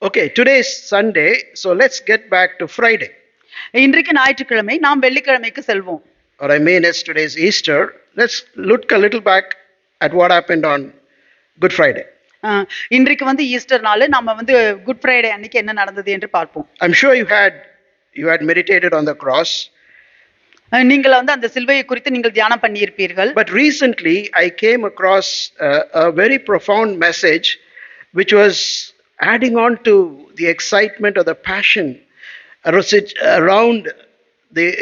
Okay, today is Sunday, so let's get back to Friday. இன்றைக்கு ஞாயிற்றுக்கிழமை, நாம் வெள்ளிக்கிழமைக்கு செல்வோம். Or I mean, it's today's Easter. Let's look a little back at what happened on Good Friday. இன்றைக்கு வந்து Easter நாள், நம்ம வந்து good Friday அன்னைக்கு என்ன நடந்தது என்று பார்ப்போம். I'm sure you had meditated on the cross. நீங்கள் வந்து அந்த சிலுவையை குறித்து நீங்கள் தியானம் பண்ணி இருப்பீர்கள். But recently I came across a very profound message which was adding on to the excitement or the passion around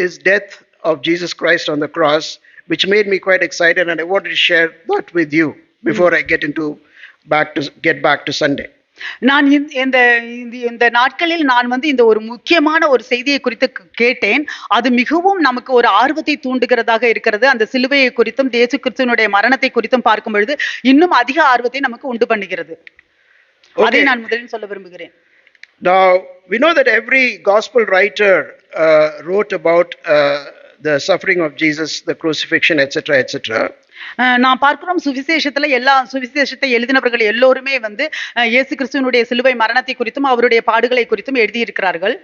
his death of Jesus Christ on the cross, which made me quite excited, and I wanted to share that with you before I get back to Sunday. நான் இந்த நாட்களில் நான் வந்து இந்த ஒரு முக்கியமான ஒரு செய்தியை குறித்து கேட்டேன். அது மிகவும் நமக்கு ஒரு ஆர்வத்தை தூண்டுகிறதாக இருக்கிறது. அந்த சிலுவையை குறித்தும் இயேசு கிறிஸ்துவினுடைய மரணத்தை குறித்தும் பார்க்கும் பொழுது இன்னும் அதிக ஆர்வத்தை நமக்கு உண்டு பண்ணுகிறது. அதை நான் முதலில் சொல்ல விரும்புகிறேன். Now we know that every gospel writer wrote about the suffering of Jesus, the crucifixion, etc., etc. நான் பார்க்கிறோம், சுவிசேஷத்துல எல்லா சுவிசேஷத்தை எழுதினவர்கள் எல்லோருமே வந்து இயேசு கிறிஸ்துவினுடைய சிலுவை மரணத்தை குறித்தும் அவருடைய பாடுகளை குறித்தும் எழுதி இருக்கிறார்கள்.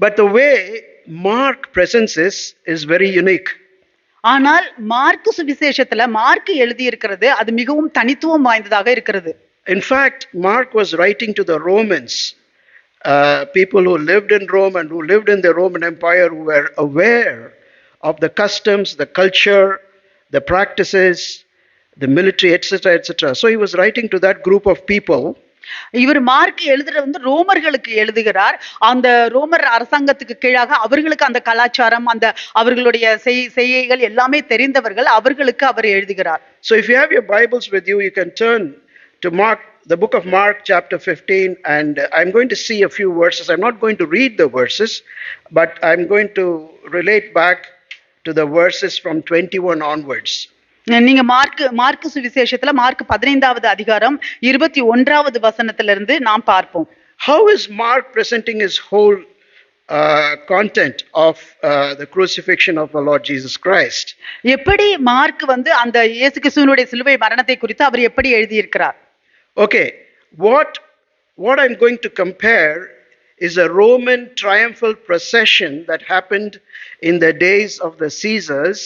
But the way Mark presents this is very unique. ஆனால் மார்க்கு சுவிசேஷத்துல மார்க்கு எழுதி இருக்கிறது அது மிகவும் தனித்துவம் வாய்ந்ததாக இருக்கிறது. In fact, Mark was writing to the Romans, people who lived in Rome and who lived in the Roman Empire, who were aware of the customs, the culture, the practices, the military, etc., etc. So he was writing to that group of people. இவர் mark எழுதுறது வந்து ரோமர்களுக்கு எழுதுகிறார். அந்த ரோமர் அரசாங்கத்துக்கு கீழாக அவர்களுக்கு அந்த கலாச்சாரம், அந்த அவர்களுடைய செய்கைகள் எல்லாமே தெரிந்தவர்கள், அவர்களுக்கு அவர் எழுதுகிறார். So if you have your Bibles with you, you can turn to Mark, the book of Mark, chapter 15, and I'm going to see a few verses. I'm not going to read the verses, but I'm going to relate back to the verses from 21 onwards. நீங்க mark சுவிசேஷத்துல mark 15வது அதிகாரம் 21வது வசனத்திலிருந்து நாம் பார்ப்போம். How is Mark presenting his whole content of the crucifixion of the Lord Jesus Christ? எப்படி mark வந்து அந்த இயேசு கிறிஸ்துவினுடைய சிலுவை மரணத்தை குறித்து அவர் எப்படி எழுதி இருக்கிறார்? Okay, what I'm going to compare is a Roman triumphal procession that happened in the days of the Caesars,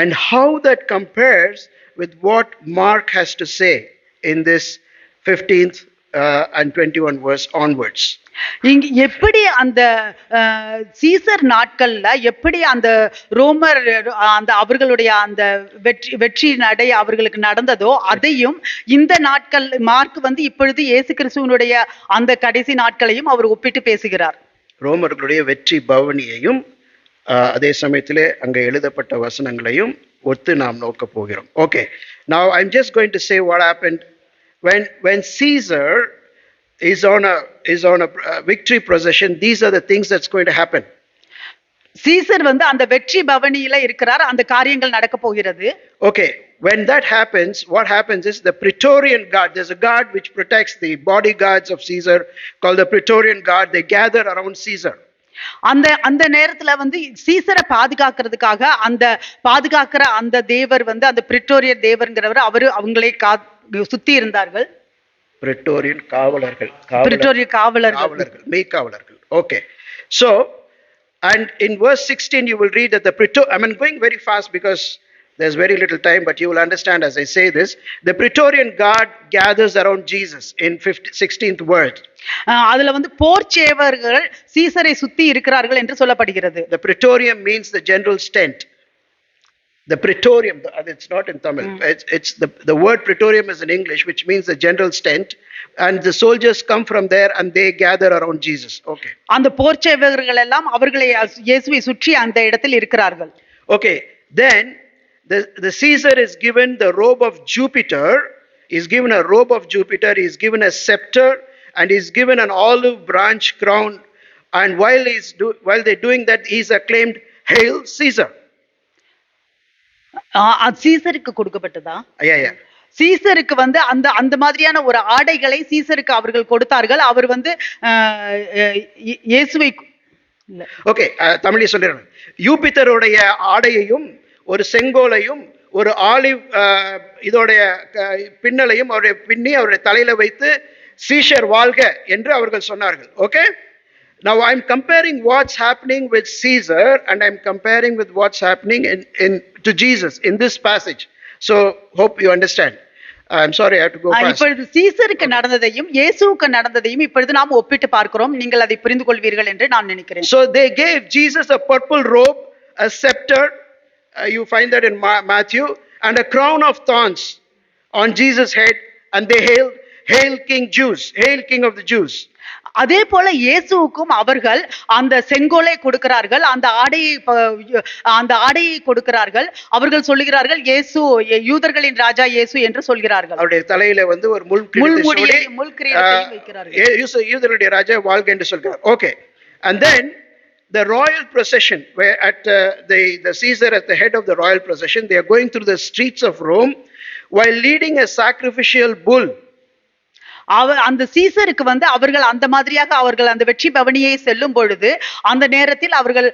and how that compares with what Mark has to say in this 15th and 21 verse onwards. இங்க எப்படி அந்த Caesar நாட்கள்ல எப்படி அந்த ரோமர் அந்த அவர்களுடைய அந்த வெற்றி நடை அவர்களுக்கு நடந்ததோ அதையும் இந்த நாட்கள் மார்க் வந்து இப்பொழுது இயேசு கிறிஸ்துவினுடைய அந்த கடைசி நாட்களையும் அவர் ஒப்பிட்டு பேசுகிறார். ரோமர்களுடைய வெற்றி பவனியையும் அதே சமயத்திலே அங்கே எழுதப்பட்ட வசனங்களையும் ஒத்து நாம் நோக்க போகிறோம். Okay, now I'm just going to say what happened when Caesar is on a victory procession. These are the things that's going to happen. Caesar வந்து அந்த வெற்றி பவனியில இருக்கிறார், அந்த காரியங்கள் நடக்க போகிறது. Okay, when that happens, what happens is the Praetorian Guard, there's a guard which protects the bodyguards of Caesar called the Praetorian Guard. They gather around Caesar. அந்த நேரத்துல வந்து சீசரை பாதுகாக்கிறதுக்காக அந்த பாதுகாக்கிற அந்த தேவர் வந்து அந்த பிரிட்டோரியர் தேவர்ங்கிறவர் அவங்களை சுத்தி இருந்தார்கள். பிரிட்டோரியன் காவலர்கள், மெய்க்காவலர்கள். Okay, so and in verse 16 you will read that I'm going very fast because there's very little time, but you will understand as I say this. The Praetorian Guard gathers around Jesus in 16th verse. அதுல வந்து போர்ச்சேவர்கள் சீசரை சுத்தி இருக்கிறார்கள் என்று சொல்லப்படுகிறது. The Praetorium means the general's tent. The Praetorium, it's not in Tamil. It's the word Praetorium is in English, which means the general's tent, and the soldiers come from there and they gather around Jesus. Okay. அந்த போர்ச்சேவர்கள் எல்லாம் அவர்களை இயேசுவை சுற்றி அந்த இடத்தில் இருக்கிறார்கள். Okay, then the Caesar is given the robe of Jupiter. He's given a robe of Jupiter. He's given a scepter, and he's given an olive branch crown. And while they're doing that, he's acclaimed, "Hail Caesar!" சீசருக்கு கொடுக்கப்பட்டதா? Yeah. சீசருக்கு வந்து அந்த மாதிரியான ஒரு ஆடைகளை சீசருக்கு அவர்கள் கொடுத்தார்கள். அவர் வந்து இயேசுவை okay தமிழை சொல்லிடுறேன். யூபித்தருடைய ஆடையையும் ஒரு செங்கோலையும் ஒரு ஆலிவ் இதோடைய பின்னலையும் அவருடைய தலையில வைத்து சீஷர் வாழ்க என்று அவர்கள் சொன்னார்கள். Okay? Now I'm comparing what's happening with Caesar and I'm comparing with what's happening to Jesus in this passage. So hope you understand. I'm sorry, I have to go fast. இப்பொழுது சீசருக்கு நடந்ததையும் இயேசுவுக்கு நடந்ததையும் இப்பொழுது நாம் ஒப்பிட்டு பார்க்கிறோம். நீங்கள் அதை புரிந்து கொள்வீர்கள் என்று நான் நினைக்கிறேன். So they gave Jesus a purple robe, a scepter, you find that in Matthew, and a crown of thorns on Jesus' head, and they hailed, "Hail King Jews, hail King of the Jews." அதே போல இயேசுவுக்கும் அவர்கள் அந்த செங்கோலை கொடுக்கிறார்கள், அந்த ஆடையை கொடுக்கிறார்கள். அவர்கள் சொல்லுகிறார்கள், இயேசு யூதர்களின் ராஜா இயேசு என்று சொல்கிறார்கள். அவருடைய தலையில வந்து ஒரு முள் கிரீடத்தை வைக்கிறார்கள். யூதர்களுடைய ராஜா வாழ்க என்று சொல்கிறார். Okay. And then the royal procession, where at the Caesar at the head of the royal procession, they are going through the streets of Rome while leading a sacrificial bull. அந்த சீசருக்கு வந்து அவர்கள் அந்த மாதிரியாக அவர்கள் அந்த வெற்றி பவனியை செல்லும் பொழுது அந்த நேரத்தில் அவர்கள்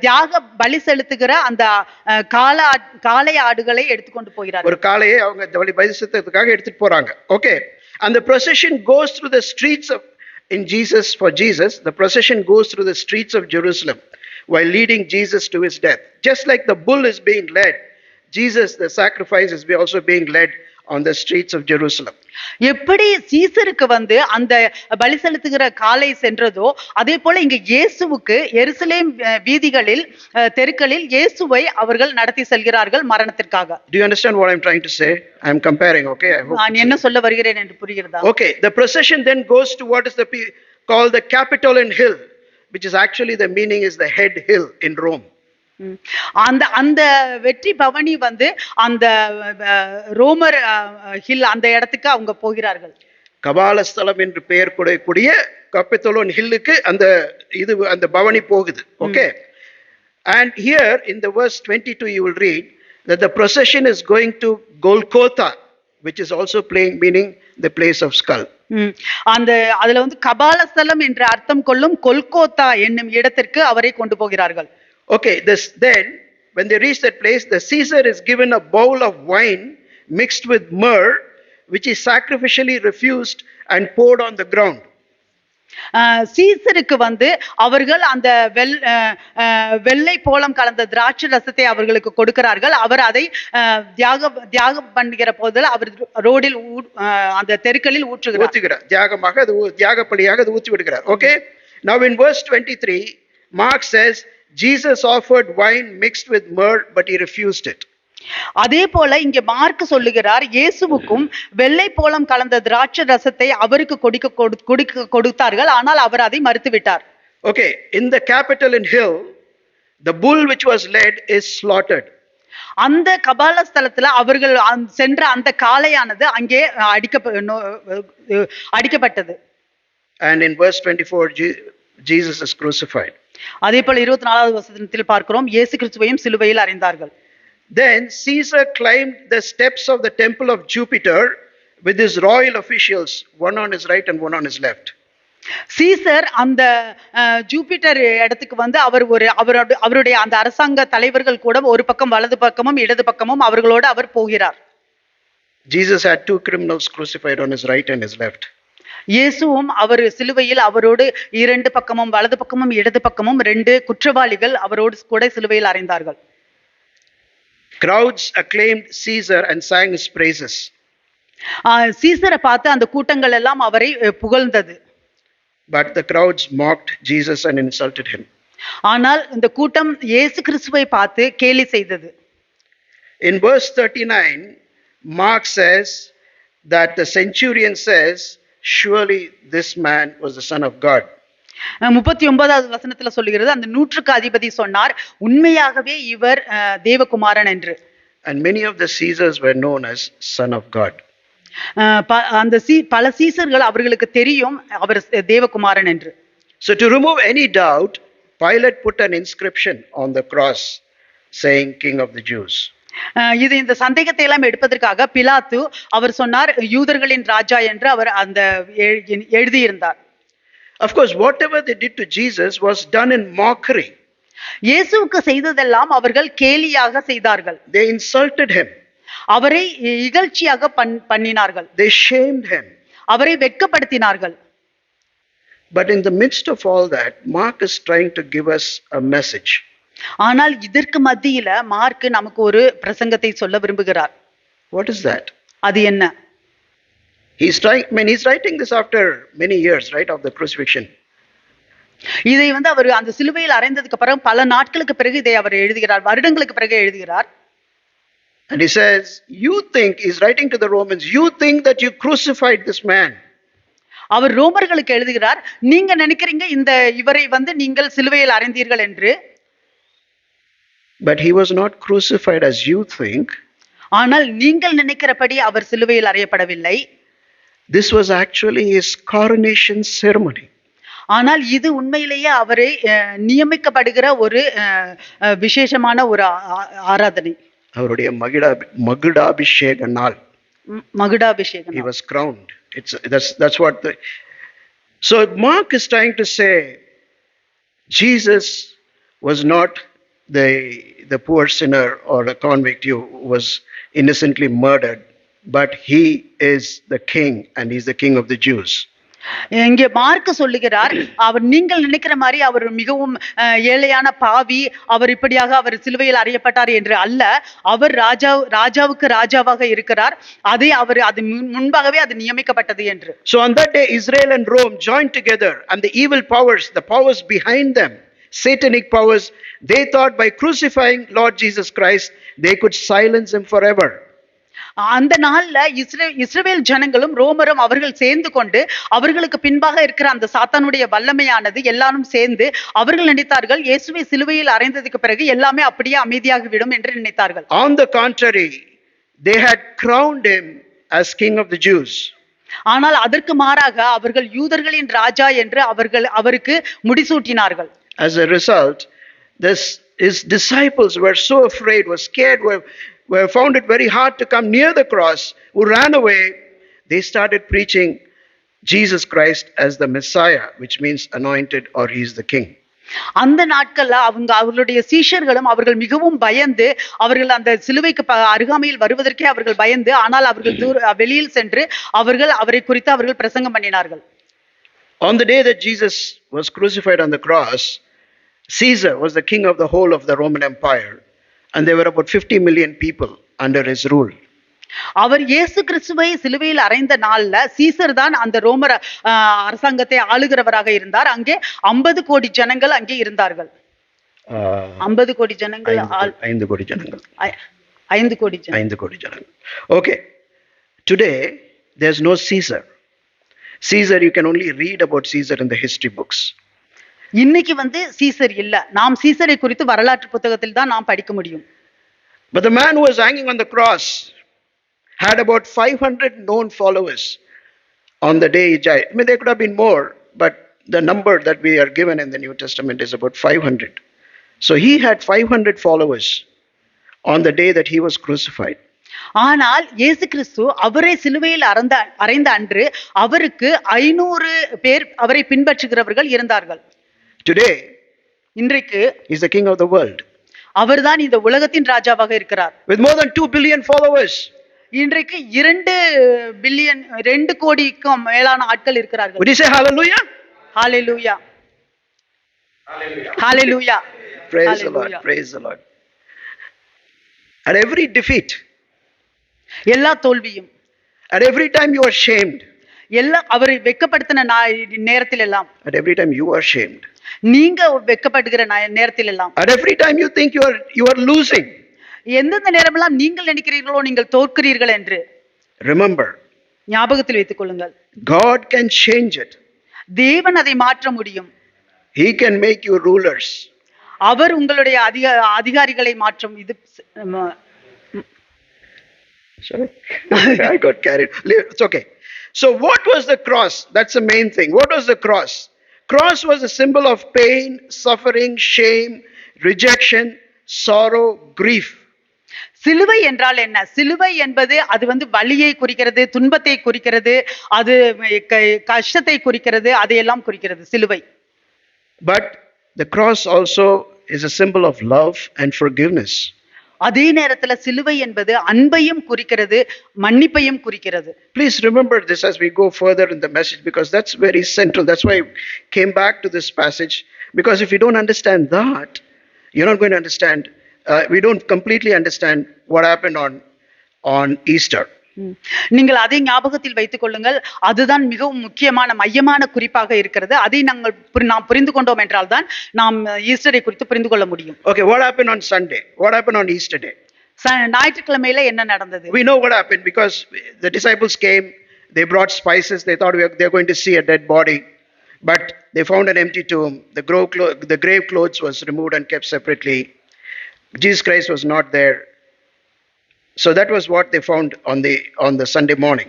தியாக பலி செலுத்துகிற அந்த காளை ஆடுகளை எடுத்துக்கொண்டு போகிறார்கள். ஒரு காளையை அவங்க பலி செலுத்துறதுக்காக எடுத்துட்டு போறாங்க. Okay. And the procession goes through the streets of for Jesus, the procession goes through the streets of Jerusalem while leading Jesus to his death. Just like the bull is being led, Jesus, the sacrifice, is also being led on the streets of Jerusalem. எப்படி சீசருக்கு வந்து அந்த பலி செலுத்துகிற காளை சென்றதோ அதே போல இங்க இயேசுவுக்கு எருசலேம் வீதிகளில் தெருக்களில் இயேசுவை அவர்கள் நடத்தி செல்கிறார்கள் மரணத்திற்காக. Do you understand what I'm trying to say? I'm comparing, okay? நான் என்ன சொல்ல வருகிறேன் என்று புரிகிறதா? Okay, the procession then goes to what is called the Capitolian Hill, which is actually the meaning is the head hill in Rome. அந்த வெற்றி பவனி வந்து அந்த ரோமர் ஹில் அந்த இடத்துக்கு அவங்க போகிறார்கள். கபாலஸ்தலம் என்று பெயர் கூடிய கப்பித்தோலோன் ஹில்லுக்கு அந்த பவனி போகுது. Okay. And here in the verse 22 you will read that the procession is going to Golgotha, which is also meaning the place of skull. அந்த அதுல வந்து கபாலஸ்தலம் என்ற அர்த்தம் கொள்ளும் கொல்கோத்தா என்னும் இடத்திற்கு அவரை கொண்டு போகிறார்கள். Okay, then when they reach that place, the Caesar is given a bowl of wine mixed with myrrh, which is sacrificially refused and poured on the ground. சீசருக்கு வந்து அவர்கள் அந்த வெள்ளை போலம் கலந்த திராட்சை ரசத்தை அவர்களுக்கு கொடுக்கிறார்கள். அவர் அதை தியாகம் பண்ணுகிற போது அவர் ரோடில் அந்த தெருக்களில் ஊற்றுகிறார். தியாகப்பலியாக அது ஊற்றி விடுகிறார். Okay, now in verse 23 Mark says Jesus offered wine mixed with myrrh, but he refused it. அதே போல இங்க மார்க் சொல்லுகிறார், இயேசுவுக்கும் வெள்ளை போலம் கலந்த திராட்சை ரசத்தை அவருக்கு கொடுத்தார்கள், ஆனால் அவர் அதை மறுத்துவிட்டார். Okay, in the Capitolian Hill, the bull which was led is slaughtered. அந்த கபால ஸ்தலத்துல அவர்கள் சென்ற அந்த காளையானது அங்கே அடிக்கப்பட்டது. And in verse 24 Jesus is crucified. அதே போல 24வது வசனத்தில் பார்க்கிறோம், இயேசு கிறிஸ்துவையும் சிலுவையில் அறைந்தார்கள். Then Caesar climbed the steps of the temple of Jupiter with his royal officials, one on his right and one on his left. Caesar அந்த ஜூபிட்டர் இடத்துக்கு வந்து அவருடைய அந்த அரசாங்க தலைவர்கள் கூட ஒரு பக்கம் வலது பக்கமும் இடது பக்கமும் அவர்களோடு அவர் போகிறார். Jesus had two criminals crucified on his right and his left. இயேசுவும் அவர் சிலுவையில் அவரோடு இரண்டு பக்கமும் வலது பக்கமும் இடது பக்கமும் ரெண்டு குற்றவாளிகள் அவரோடு கூட சிலுவையில் அறைந்தார்கள். Crowds acclaimed Caesar and sang his praises. சீசரை பார்த்து அந்த கூட்டங்கள் எல்லாம் அவரை புகழ்ந்தது. But the crowds mocked Jesus and insulted him. ஆனால் இந்த கூட்டம் இயேசு கிறிஸ்துவை பார்த்து கேலி செய்தது. In verse 39 Mark says that the centurion says, surely this man was the son of God. 39வது வசனத்துல சொல்லுகிறது, அந்த நூற்றுக்கு அதிபதி சொன்னார், உண்மையாகவே இவர் தேவகுமாரன் என்று. And many of the Caesars were known as son of God. அந்த பல சீசர்கள் அவர்களுக்கு தெரியும் அவர் தேவகுமாரன் என்று. So to remove any doubt, Pilate put an inscription on the cross saying King of the Jews. இந்த சந்தேகத்தை எல்லாம் எடுப்பதற்காக பிலாத்து அவர் சொன்னார், யூதர்களின் ராஜா என்று அவர் அந்த எழுதியிருந்தார். Of course, whatever they did to Jesus was done in mockery. இயேசுவுக்கு செய்ததெல்லாம் அவர்கள் கேலியாக செய்தார்கள். They insulted him. அவரை இகழ்ச்சியாக பண்ணினார்கள். They shamed him. அவரை வெட்கப்படுத்தினார்கள். But in the midst of all that, Mark is trying to give us a message. ஆனால் இதற்கு மத்தியில மார்க் நமக்கு ஒரு பிரசங்கத்தை சொல்ல விரும்புகிறார். What is that? அது என்ன? He's writing this after many years, right, of the crucifixion. இதை அவர் அந்த சிலுவையில் அறைந்ததுக்கு பிறகு பல நாட்களுக்கு பிறகு இதை அவர் எழுதுகிறார், வருடங்களுக்கு பிறகு எழுதுகிறார். And he says, he's writing to the Romans, you think that you crucified this man. அவர் ரோமர்களுக்கு எழுதுகிறார், நீங்க நினைக்கிறீங்க இவரை நீங்கள் சிலுவையில் அறைந்தீர்கள் என்று. But he was not crucified as you think. ஆனால் நீங்கள் நினைக்கிறபடி அவர் சிலுவையில் அறையப்படவில்லை. This was actually his coronation ceremony. ஆனால் இது உண்மையிலேயே அவரை நியமிக்கப்படுகிற ஒரு விசேஷமான ஒரு ஆராதனை. அவருடைய மகுடாபிஷேக நாள். மகுடாபிஷேகம். He was crowned. That's what so Mark is trying to say Jesus was not the poor sinner or a convict who was innocently murdered, but he is the king and he's the king of the Jews. இங்கே mark சொல்லுகிறார், அவர் நீங்கள் நினைக்கிற மாதிரி அவர் மிகவும் ஏழையான பாவி, அவர் இப்படியாக அவர் சிலுவையில் அறையப்பட்டார் என்று அல்ல, அவர் ராஜாவுக்கு ராஜாவாக இருக்கிறார். அது முன்பாகவே அது நியமிக்கப்பட்டது என்று. So on that day Israel and Rome joined together, and the evil powers, the powers behind them, satanic powers, they thought by crucifying Lord Jesus Christ they could silence him forever. அந்த நாள்ல இஸ்ரவேல் ஜனங்களும் ரோமரும் அவர்கள் சேர்ந்து கொண்டு அவர்களுக்கு பின்பாக இருக்கிற அந்த சாத்தானுடைய வல்லமையானது எல்லாரும் சேர்ந்து அவர்கள் நினைத்தார்கள் இயேசுவை சிலுவையில் அறைந்ததுக்கு பிறகு எல்லாமே அப்படியே அமைதியாகி விடும் என்று நினைத்தார்கள். On the contrary, they had crowned him as king of the Jews. ஆனால் அதற்கு மாறாக அவர்கள் யூதர்களின் ராஜா என்று அவருக்கு முடிசூட்டினார்கள். As a result, his disciples were so afraid, were scared, found it very hard to come near the cross, who ran away. They started preaching Jesus Christ as the Messiah, which means anointed, or he is the king. அந்த நாட்கள்ல அவர்களுடைய சீஷர்களும் அவர்கள் மிகவும் பயந்து, அவர்கள் அந்த சிலுவைக்கு அருகாமையில் வருவதற்கே அவர்கள் பயந்து, ஆனால் அவர்கள் வெளியில் சென்று அவரை குறித்து அவர்கள் பிரசங்கம் பண்ணினார்கள். On the day that Jesus was crucified on the cross, Caesar was the king of the whole of the Roman Empire, and there were about 50 million people under his rule. அவர் இயேசு கிறிஸ்துவை சிலுவையில் அறைந்த நாள்ல சீசர் தான் அந்த ரோமர் அரசாங்கத்தை ஆளுகிறவராக இருந்தார். அங்கே 50 கோடி ஜனங்கள் அங்கே இருந்தார்கள். 50 கோடி ஜனங்கள் 5 கோடி ஜனங்கள் 5 கோடி ஜனங்கள் 5 கோடி ஜனங்கள். Okay, today there's no Caesar. You can only read about Caesar in the history books. இன்னைக்கு சீசர் இல்ல, நாம் சீசரை குறித்து வரலாற்று புத்தகத்தில் தான் நாம் படிக்க முடியும். But the man who was hanging on the cross had about 500 known followers on the day he died. I mean, there could have been more, but the number that we are given in the New Testament is about 500. So he had 500 followers on the day that he was crucified. ஆனால் இயேசு கிறிஸ்து அவரை சிலுவையில் அறைந்த அன்று அவருக்கு 500 பேர் அவரை பின்பற்றுகிறவர்கள் இருந்தார்கள். Today, இன்றைக்கு he's the king of the world. அவர்தான் இந்த உலகத்தின் ராஜாவாக இருக்கிறார். With more than 2 billion followers. இன்றைக்கு 2 கோடிக்கும் மேலான ஆட்கள் இருக்கிறார்கள். Would you say hallelujah? Hallelujah. Hallelujah. Praise the Lord. Praise the Lord. At every defeat, எல்லா தோல்வியும், at every time you are shamed, அவரை வெட்கப்படுத்தின நேரத்தில் எல்லாம், at every time you are shamed, நீங்க வெட்கப்படுகிற நேரத்தில் எல்லாம், at every time you think you are losing, எந்தெந்த நேரமெல்லாம் நீங்கள் நினைக்கிறீர்களோ நீங்கள் தோற்கிறீர்கள் என்று remember, ஞாபகத்தில் வைத்துக் கொள்ளுங்கள், God can change it. தேவன் அதை மாற்ற முடியும். He can make you rulers. அவர் உங்களுடைய அதிகாரிகளை மாற்றும். இது sorry I got carried. It's okay. So what was the cross? That's the main thing. What was the cross? Cross was a symbol of pain, suffering, shame, rejection, sorrow, grief. சிலுவை என்றால் என்ன? சிலுவை என்பது அது வலியை குறிக்கிறது, துன்பத்தை குறிக்கிறது, அது கஷ்டத்தை குறிக்கிறது, அதையெல்லாம் குறிக்கிறது சிலுவை. But the cross also is a symbol of love and forgiveness. அதே நேரத்துல சிலுவை என்பது அன்பையும் குறிக்கிறது, மன்னிப்பையும் குறிக்கிறது. Please remember this as we go further in the message, because that's very central. That's why I came back to this passage, because if you don't understand that, you're not going to understand. We don't completely understand what happened on Easter. நீங்கள் அதை ஞாபகத்தில் வைத்துக் கொள்ளுங்கள். அதுதான் மிகவும் முக்கியமான மையமான குறிப்பாக இருக்கிறது. அதை நாம் புரிந்து கொண்டோம் என்றால் தான் நாம் ஈஸ்டரை குறித்து புரிந்து கொள்ள முடியும். Okay, what happened on Sunday? What happened on Easter day? ஞாயிற்றுக்கிழமையில என்ன நடந்தது? We know what happened because the disciples came, they brought spices, they thought they're going to see a dead body, but they found an empty tomb. The grave clothes was removed and kept separately. Jesus Christ was not there. So that was what they found on the Sunday morning.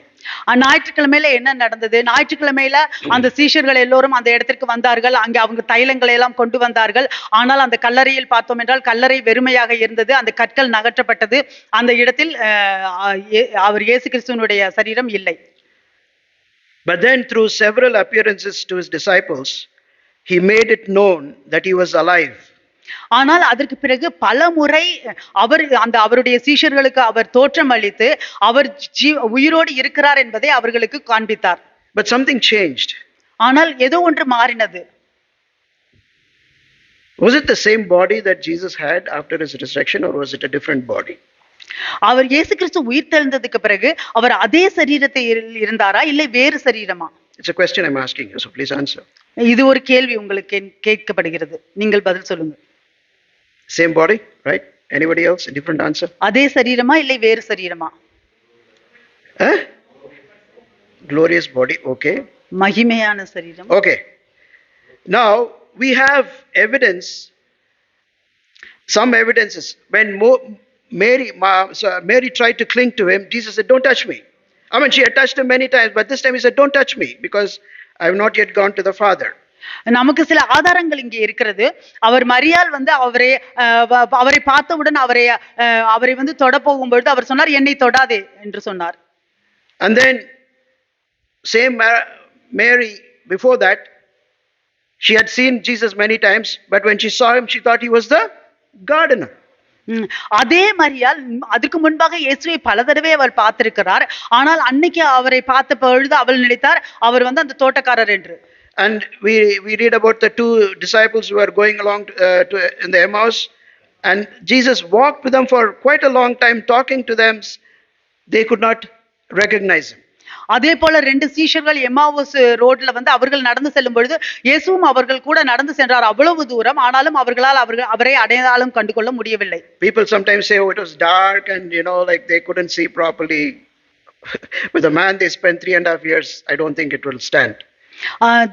ஞாயிற்றுக்கிழமையில என்ன நடந்தது? ஞாயிற்றுக்கிழமையில அந்த சீஷர்கள் எல்லோரும் அந்த இடத்திற்கு வந்தார்கள். அங்கே அவங்க தைலங்களை எல்லாம் கொண்டு வந்தார்கள். ஆனால் அந்த கல்லறையில் பார்த்தோம் என்றால் கல்லறை வெறுமையாக இருந்தது. அந்த கற்கள் நகற்றப்பட்டது. அந்த இடத்தில் அவர் இயேசு கிறிஸ்துவினுடைய சரீரம் இல்லை. But then through several appearances to his disciples, he made it known that he was alive. ஆனால் அதற்கு பிறகு பல முறை அவருடைய சீஷர்களுக்கு அவர் தோற்றம் அளித்து அவர் உயிரோடு இருக்கிறார் என்பதை அவர்களுக்கு காண்பித்தார். But something changed. ஆனால் ஏதோ ஒன்று மாறினது. Was it the same body that Jesus had after his resurrection, or was it a different body? அவர் இயேசு கிறிஸ்து உயிர் தெழுந்ததுக்கு பிறகு அவர் அதே சரீரத்தை இருந்தாரா இல்லை வேறு சரீரமா? It's a question I'm asking you, so please answer. இது ஒரு கேள்வி உங்களுக்கு கேட்கப்படுகிறது, நீங்கள் பதில் சொல்லுங்க. Same body, right? Anybody else? A different answer? அதே சரீரமா இல்லை வேறு சரீரமா? Glorious body, okay. மகிமையான சரீரம். Okay. Now we have evidence, some evidences. When Mary tried to cling to him, Jesus said, "Don't touch me." I mean, she had touched him many times, but this time he said, "Don't touch me, because I have not yet gone to the Father." நமக்கு சில ஆதாரங்கள் இங்கே இருக்கிறது. அவர் மரியாள் அவரை பார்த்தவுடன் அவரை தொட போகும்பொழுது அவர் சொன்னார், என்னை தொடாதே என்று சொன்னார். And then same Mary, before that she had seen Jesus many times, but when she saw him she thought he was the gardener. அதே மரியாள் அதுக்கு முன்பாக இயேசுவை பல தடவை அவள் பார்த்திருக்கிறார். ஆனால் அன்னைக்கு அவரை பார்த்த பொழுது அவள் நினைத்தார் அவர் அந்த தோட்டக்காரர் என்று. And we read about the two disciples who were going along in the Emmaus, and Jesus walked with them for quite a long time, talking to them. They could not recognize him. அதே போல ரெண்டு சீஷர்கள் எம்மாவுஸ் ரோட்ல அவர்கள் நடந்து செல்லும் பொழுது இயேசுவும் அவர்கள் கூட நடந்து சென்றார் அவ்வளவு தூரம். ஆனாலும் அவர்களால் அவரை அடையாளம் கண்டுகொள்ள முடியவில்லை. People sometimes say, oh, it was dark, and like they couldn't see properly. With a man they spent 3.5 years, I don't think it will stand.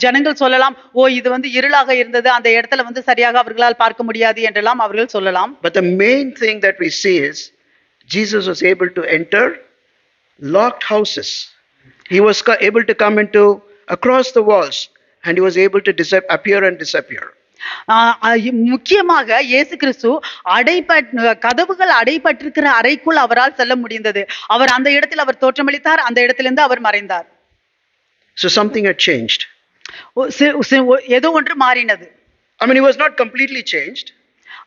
ஜனங்கள் சொல்லலாம், ஓ இது இருளாக இருந்தது, அந்த இடத்துல சரியாக அவர்களால் பார்க்க முடியாது என்றெல்லாம் அவர்கள் சொல்லலாம். But the main thing that we see is Jesus was able to enter locked houses. He was able to come into across the walls, and he was able to appear and disappear. முக்கியமாக இயேசு கிறிஸ்து கதவுகள் அடைபட்டிருக்கிற அறைக்குள் அவரால் செல்ல முடிந்தது. அவர் அந்த இடத்தில் அவர் தோற்றமளித்தார், அந்த இடத்திலிருந்து அவர் மறைந்தார். So something had changed. ஏதோ ஒன்று மாறினது. I mean, he was not completely changed.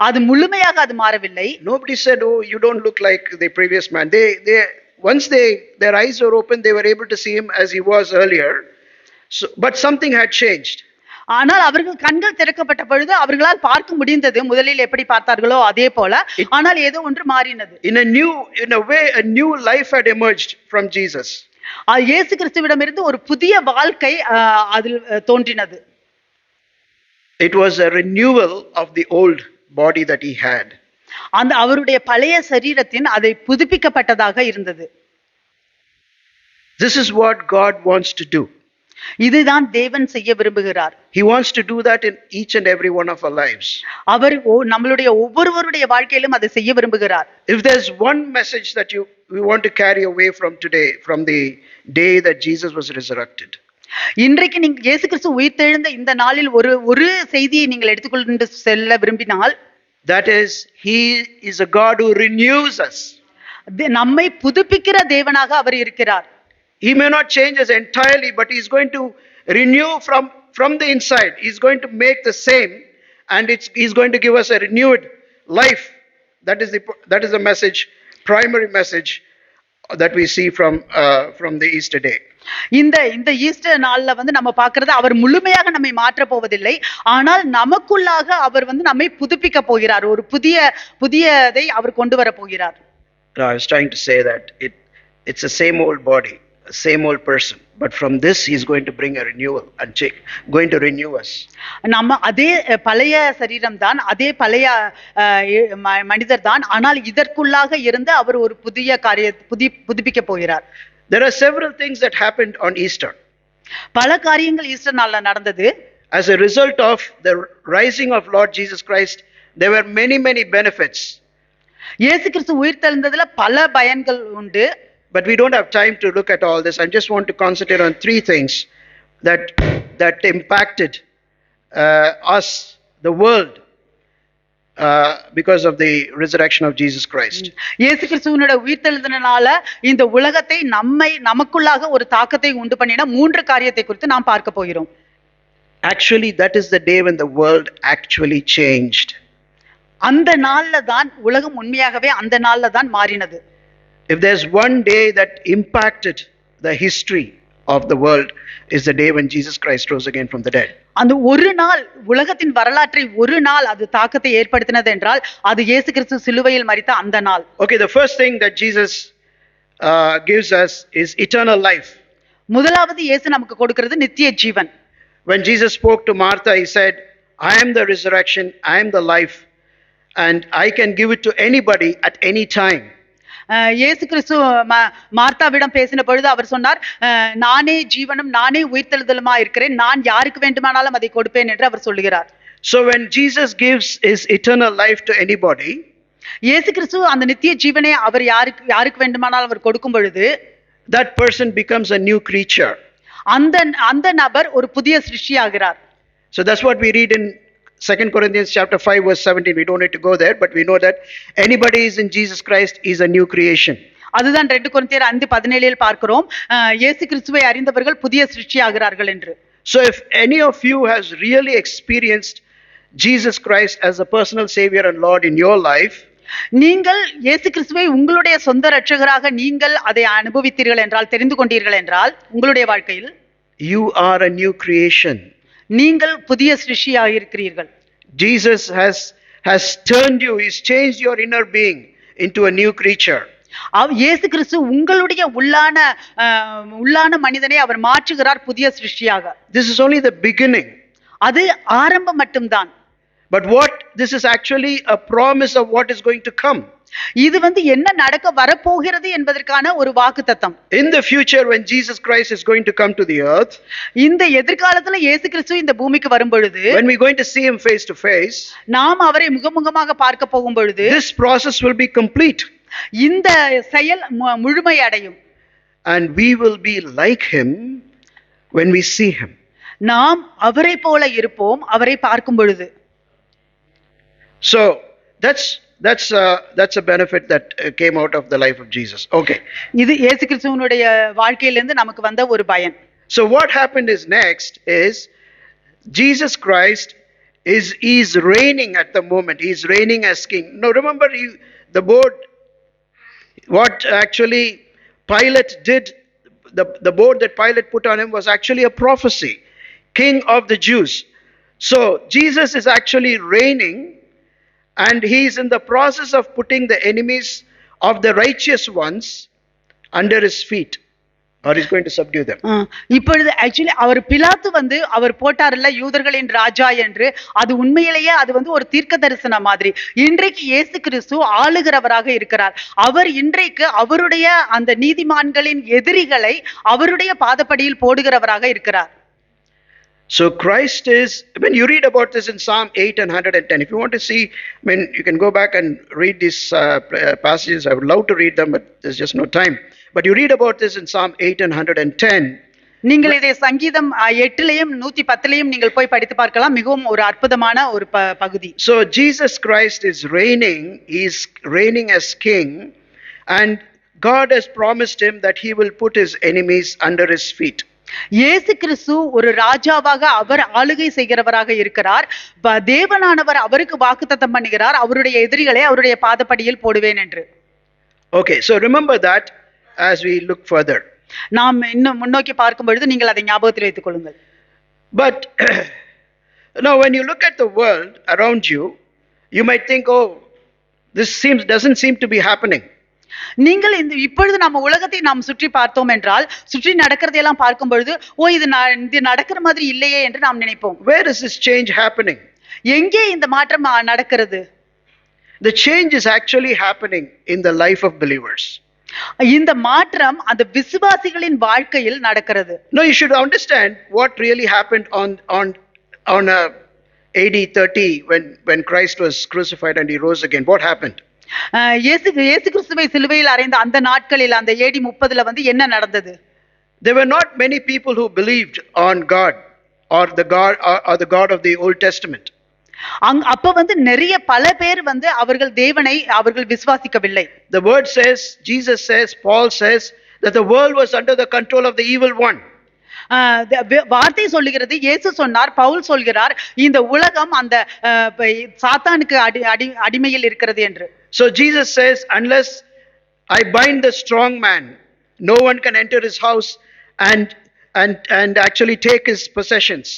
அது முழுமையாக அது மாறவில்லை. Nobody said, oh, you don't look like the previous man. Once their eyes were open, they were able to see him as he was earlier. So, but something had changed. ஆனால் அவர்கள் கண்கள் திறக்கப்பட்ட பொழுது அவர்களால் பார்க்க முடிந்தது, முதலில் எப்படி பார்த்தார்களோ அதே போல. ஆனால் ஏதோ ஒன்று மாறினது. In a way, a new life had emerged from Jesus. இயேசு கிறிஸ்துவிடமிருந்து ஒரு புதிய வாழ்க்கை அதில் தோன்றினது. It was a renewal of the old body that he had. அவருடைய பழைய சரீரத்தின் அதை புதுப்பிக்கப்பட்டதாக இருந்தது. This is what God wants to do. இதுதான் தேவன் செய்ய விரும்புகிறார். He wants to do that in each and every one of our lives. அவர் நம்மளுடைய ஒவ்வொருவருடைய வாழ்க்கையிலும் அதை செய்ய விரும்புகிறார். If there's one message that we want to carry away from today, from the day that Jesus was resurrected, இன்றைக்கு நீங்க இயேசு கிறிஸ்து உயிர்த்தெழுந்த இந்த நாளில் ஒரு செய்தியை நீங்கள் எடுத்துக்கொண்டு செல்ல விரும்பினால், that is, he is a God who renews us. நம்மை புதுப்பிக்கிற தேவனாக அவர் இருக்கிறார். He may not change us entirely, but he's going to renew from the inside. He's going to make the same, and he's going to give us a renewed life That is the message, primary message that we see from the Easter day. இந்த இந்த Easter நாள்ல வந்து நம்ம பார்க்கிறது, அவர் முழுமையாக நம்மை மாற்ற போவதில்லை, ஆனால் நமக்குள்ளாக அவர் வந்து நம்மை புதுப்பிக்க போகிறார். ஒரு புதியதை அவர் கொண்டு வர போகிறார். I was trying to say that it's the same old body, same old person, but from this he is going to bring a renewal and going to renew us. நம்ம அதே பழைய சரீரம் தான், அதே பழைய மனிதர் தான், ஆனால் இதற்குள்ளாக இருந்து அவர் ஒரு புதிய புதுப்பிக்க போகிறார். There are several things that happened on Easter. பல காரியங்கள் ஈஸ்டர் நாள்ல நடந்தது. As a result of the rising of Lord Jesus Christ, there were many benefits. இயேசு கிறிஸ்து உயிர்த்தெழுந்ததுல பல பயன்கள் உண்டு. But we don't have time to look at all this. I just want to concentrate on three things that impacted us, the world, because of the resurrection of Jesus Christ. இயேசு கிறிஸ்துவினுடைய உயிர்த்தெழுதலினால இந்த உலகத்தை நமக்குள்ளாக ஒரு தாக்கத்தை உண்டு பண்ணின மூன்று காரியத்தை குறித்து நாம் பார்க்க போகிறோம். Actually, that is the day when the world actually changed. அந்த நாள்ல தான் உலகம் உண்மையாகவே அந்த நாள்ல தான் மாறினது. If there's one day that impacted the history of the world, is the day when Jesus Christ rose again from the dead. அந்த ஒரு நாள் உலகத்தின் வரலாற்றை ஒரு நாள் அது தாக்கத்தை ஏற்படுத்தினது என்றால் அது இயேசு கிறிஸ்து சிலுவையில் மரித்த அந்த நாள். Okay, the first thing that Jesus gives us is eternal life. முதலாவது இயேசு நமக்கு கொடுக்கிறது நித்திய ஜீவன். When Jesus spoke to Martha, he said, I am the resurrection, I am the life, and I can give it to anybody at any time. இயேசு கிறிஸ்து மார்த்தாவிடம் பேசின பொழுது அவர் சொன்னார், நானே ஜீவனும் நானே உயிர்த்தெழுதலுமா இருக்கிறேன், நான் யாருக்கு வேண்டுமானாலும் அதை கொடுப்பேன் என்று அவர் சொல்லுகிறார். So when Jesus gives his eternal life to anybody, இயேசு கிறிஸ்து அந்த நித்திய ஜீவனை அவர் யாருக்கு வேண்டுமானாலும் அவர் கொடுக்கும் பொழுது, that person becomes a new creature. அந்த நபர் ஒரு புதிய சிருஷ்டியாகிறார். So that's what we read in 2 Corinthians chapter 5 verse 17. We don't need to go there, but we know that anybody is in Jesus Christ is a new creation. அதுதான் 2 கொரிந்தியர் 5:17 பார்க்கிறோம், இயேசு கிறிஸ்துவை அறிந்தவர்கள் புதிய சிருஷ்டியாகிறார்கள் என்று. So if any of you has really experienced Jesus Christ as a personal savior and Lord in your life, நீங்கள் இயேசு கிறிஸ்துவை உங்களுடைய சொந்த இரட்சகராக நீங்கள் அதை அனுபவித்தீர்கள் என்றால், தெரிந்து கொண்டீர்கள் என்றால் உங்களுடைய வாழ்க்கையில், you are a new creation. நீங்கள் புதிய சிருஷ்டியாக இருக்கிறீர்கள். Jesus has turned you, he's changed your inner being into a new creature. இயேசு கிறிஸ்து உங்களுடைய உள்ளான மனிதனை அவர் மாற்றுகிறார் புதிய சிருஷ்டியாக. This is only the beginning. அது ஆரம்பம் மட்டும்தான். But this is actually a promise of what is going to come. இது வந்து என்ன நடக்க வரப்போகிறது என்பதற்கான ஒரு வாக்குத்தத்தம். In the future when Jesus Christ is going to come to the earth, இந்த எதிர்காலத்துல இயேசு கிறிஸ்து இந்த பூமிக்கு வரும் பொழுது, when we are going to see him face to face, நாம் அவரை முகமுகமாக பார்க்க போகும் பொழுது, this process will be complete. இந்த செயல் முழுமை அடையும். And we will be like him when we see him. நாம் அவரை போல இருப்போம் அவரை பார்க்கும் பொழுது. So that's a benefit that came out of the life of Jesus. Okay, இது இயேசு கிறிஸ்துவினுடைய வாழ்க்கையிலிருந்து நமக்கு வந்த ஒரு பயன். So what happened is next is Jesus Christ is reigning at the moment. He is reigning as king. Now remember, the board, what actually Pilate did, the board that Pilate put on him was actually a prophecy, King of the Jews. So Jesus is actually reigning, and he is in the process of putting the enemies of the righteous ones under his feet, or he's going to subdue them. இப்பொழுது actually அவர் பிலாத்து வந்து அவர் போட்டார்ல யூதர்களின் ராஜா என்று, அது உண்மையிலேயே அது வந்து ஒரு தீர்க்க தரிசன மாதிரி. இன்றைக்கு இயேசு கிறிஸ்து ஆளுகிறவராக இருக்கிறார். அவர் இன்றைக்கு அவருடைய அந்த நீதிமான்களின் எதிரிகளை அவருடைய பாதப்படியில் போடுகிறவராக இருக்கிறார். So Christ is, when you read about this in Psalm 8 and 110, if you want to see, I mean, you can go back and read these passages. I would love to read them, but there's just no time. But you read about this in Psalm 8 and 110. நீங்கள் இதை சங்கீதம் 8லையும் 110லையும் நீங்கள் போய் படித்து பார்க்கலாம். மிகவும் ஒரு அற்புதமான ஒரு பகுதி. So Jesus Christ is reigning. He is reigning as king, and God has promised him that he will put his enemies under his feet. இயேசு கிறிஸ்து ஒரு ராஜாவாக அவர் ஆளுகை செய்கிறவராக இருக்கிறார். தேவனானவர் அவருக்கு வாக்குத்தத்தம் பண்ணுகிறார், அவருடைய எதிரிகளை அவருடைய பாதப்படியில் போடுவேன் என்று. Okay, so remember that as we look further. நாம் இன்னும் முன்னோக்கி பார்க்கும் பொழுது நீங்கள் அதை ஞாபகத்தில் வைத்துக் கொள்ளுங்கள். But now when you look at the world around you, you might think, oh, this doesn't seem to be happening. நீங்கள் இப்பொழுது நம்ம உலகத்தை நாம் சுற்றி பார்த்தோம் என்றால், சுற்றி நடக்கிறதையெல்லாம் பார்க்கும் பொழுது, ஓ இது நடக்கிற மாதிரி இல்லையே என்று நாம் நினைப்போம். Where is this change happening? எங்கே இந்த மாற்றம் நடக்கிறது? The change is actually happening in the life of believers. இந்த மாற்றம் அந்த விசுவாசிகளின் வாழ்க்கையில் நடக்கிறது. No, you should understand what really happened on AD 30 when Christ was crucified and he rose again. What happened? இயேசு கிறிஸ்துவை சிலுவையில் அறைந்த அந்த நாட்களில், அந்த AD 30 வந்து என்ன நடந்தது? There were not many people who believed on God or the God of the Old Testament. அப்ப வந்து நிறைய பல பேர் வந்து அவர்கள் தேவனை அவர்கள் விசுவாசிக்கவில்லை. The word says, Jesus says, Paul says that the world was under the control of the evil one. வார்த்தை சொல்லுகிறது, இயேசு சொன்னார், பவுல் சொல்கிறார், இந்த உலகம் அந்த சாத்தானுக்கு அடிமையில் இருக்கிறது என்று. So Jesus says, unless I bind the strong man, no one can enter his house and actually take his possessions.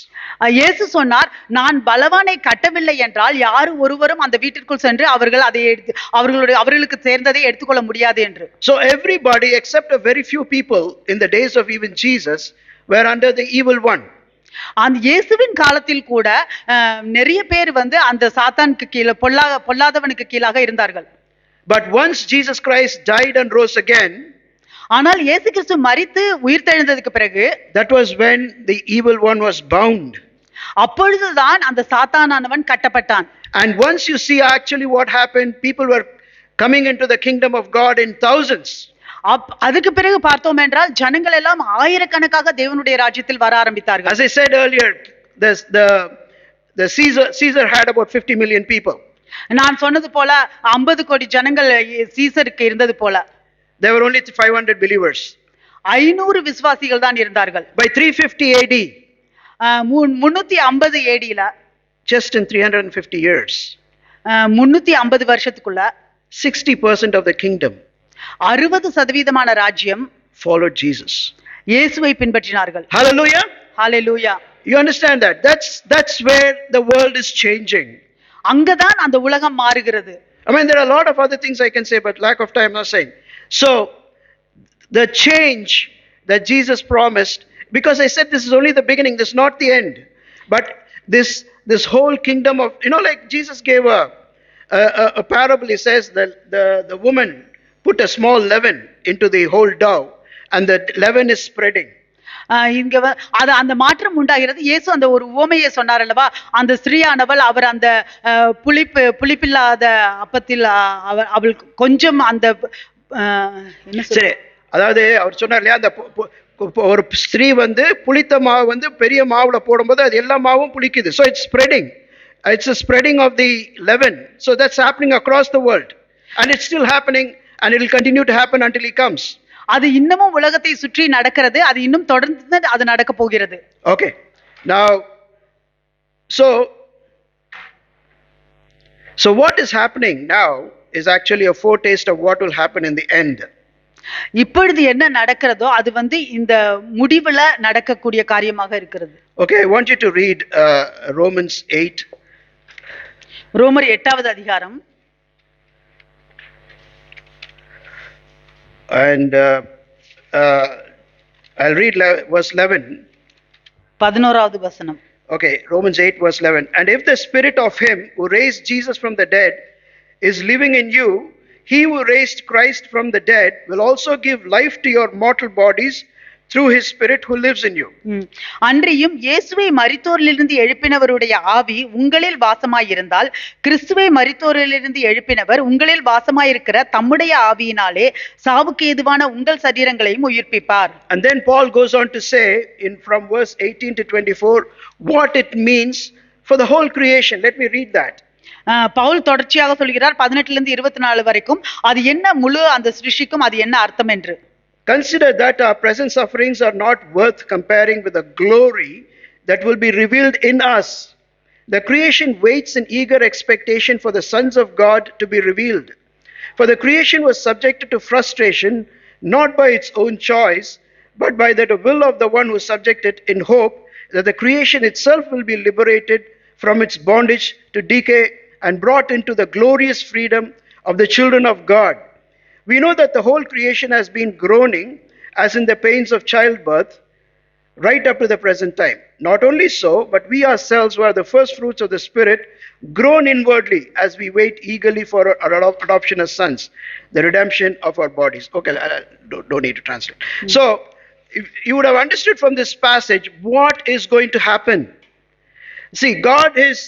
இயேசு சொன்னார், நான் பலவானை கட்டவில்லை என்றால் யார் ஒருவரும் அந்த வீட்டிற்குள் சென்று அவர்களுக்கு சேர்ந்ததை எடுத்துக்கொள்ள முடியாது என்று. So everybody except a very few people in the days of even Jesus were under the evil one. அந்த இயேசுவின் காலத்தில் கூட நிறைய பேர் வந்து அந்த சாத்தானுக்கு கீழே பொல்லாதவனுக்கு கீழாக இருந்தார்கள். But once Jesus Christ died and rose again, ஆனால் இயேசு கிறிஸ்து மரித்து உயிர்த்தெழுந்ததுக்கு பிறகு, that was when the evil one was bound. அப்பொழுதுதான் அந்த சாத்தானானவன் கட்டப்பட்டான். And once you see actually what happened, people were coming into the kingdom of God in thousands. அதுக்கு பிறகு பார்த்தோம் என்றால் ஜனங்கள் எல்லாம் ஆயிரக்கணக்காக தேவனுடைய ராஜ்யத்தில் வர ஆரம்பித்தார்கள். As I said earlier, the Caesar had about 50 million people. நான் சொன்னது போல 50 கோடி ஜனங்கள் சீசருக்கு இருந்தது போல. There were only 500 believers. 500 விசுவாசிகள் தான் இருந்தார்கள். By 350 AD, 350 AD-ல, just in 350 years, 350 வருஷத்துக்குள்ள 60% of the kingdom 60% ராஜ்யம் followed Jesus. இயேசுவை பின்பற்றினார்கள். Hallelujah. Hallelujah. You understand that? That's where the world is changing. அங்கதான் அந்த உலகம் மாறுகிறது. I mean, there are a lot of other things I can say, but lack of time I'm not saying. So the change that Jesus promised, because I said this is only the beginning, this is not the end, but this whole kingdom of, like Jesus gave a parable. He says that the woman put a small leaven into the whole dough and the leaven is spreading. இங்க அந்த மாற்றம் உண்டாகிறது. இயேசு அந்த ஒரு உவமையை சொன்னார் அல்லவா, அந்த ஸ்திரீயானவள் அவர் அந்த புளிப்பில்லாத அப்பத்தில் அவள் கொஞ்சம் அந்த சரி, அதாவது அவர் சொன்னார் இல்லையா, அந்த ஒரு ஸ்திரீ வந்து புளித்த மாவு வந்து பெரிய மாவுல போடும்போது அது எல்லா மாவும் புளிக்குது. So it's spreading. It's a spreading of the leaven. So that's happening across the world. And it's still happening and it will continue to happen until he comes. அது இன்னமும் உலகத்தை சுற்றி நடக்கிறது. அது இன்னும் தொடர்ந்து அது நடக்க போகிறது. Okay. Now, so what is happening now is actually a foretaste of what will happen in the end. இப்பொழுது என்ன நடக்கிறதோ அது வந்து இந்த முடிவுல நடக்கக்கூடிய காரியமாக இருக்கிறது. Okay, I want you to read Romans 8. ரோமர் 8வது அதிகாரம். And I'll read verse 11. 11வது வசனம். Okay, Romans 8 verse 11. And if the spirit of him who raised Jesus from the dead is living in you, he who raised Christ from the dead will also give life to your mortal bodies through his spirit who lives in you. அன்றியும் இயேசுவை மரித்தோரிலிருந்து எழுப்பினவருடைய ஆவி உங்களில் வாசமாயிருந்தால் கிறிஸ்துவை மரித்தோரிலிருந்து எழுப்பினவர் உங்களில் வாசமாயிருக்கிற தம்முடைய ஆவியினாலே சாவுக்கு ஏதுவான உங்கள் சரீரங்களையும் உயிர்ப்பிப்பார். And then Paul goes on to say from verse 18 to 24 what it means for the whole creation. Let me read that. Pavul தொடர்ச்சியாக சொல்கிறார் 18 லிருந்து 24 வரைக்கும் அது என்ன முழு அந்த சிருஷ்டிக்கும் அது என்ன அர்த்தம் என்று. Consider that our present sufferings are not worth comparing with the glory that will be revealed in us. The creation waits in eager expectation for the sons of God to be revealed. For the creation was subjected to frustration, not by its own choice, but by the will of the one who subjected it, in hope that the creation itself will be liberated from its bondage to decay and brought into the glorious freedom of the children of God. We know that the whole creation has been groaning as in the pains of childbirth right up to the present time. Not only so, but we ourselves who are the first fruits of the Spirit groan inwardly as we wait eagerly for our adoption as sons, the redemption of our bodies. Okay, don't need to translate. So, you would have understood from this passage what is going to happen. See, God has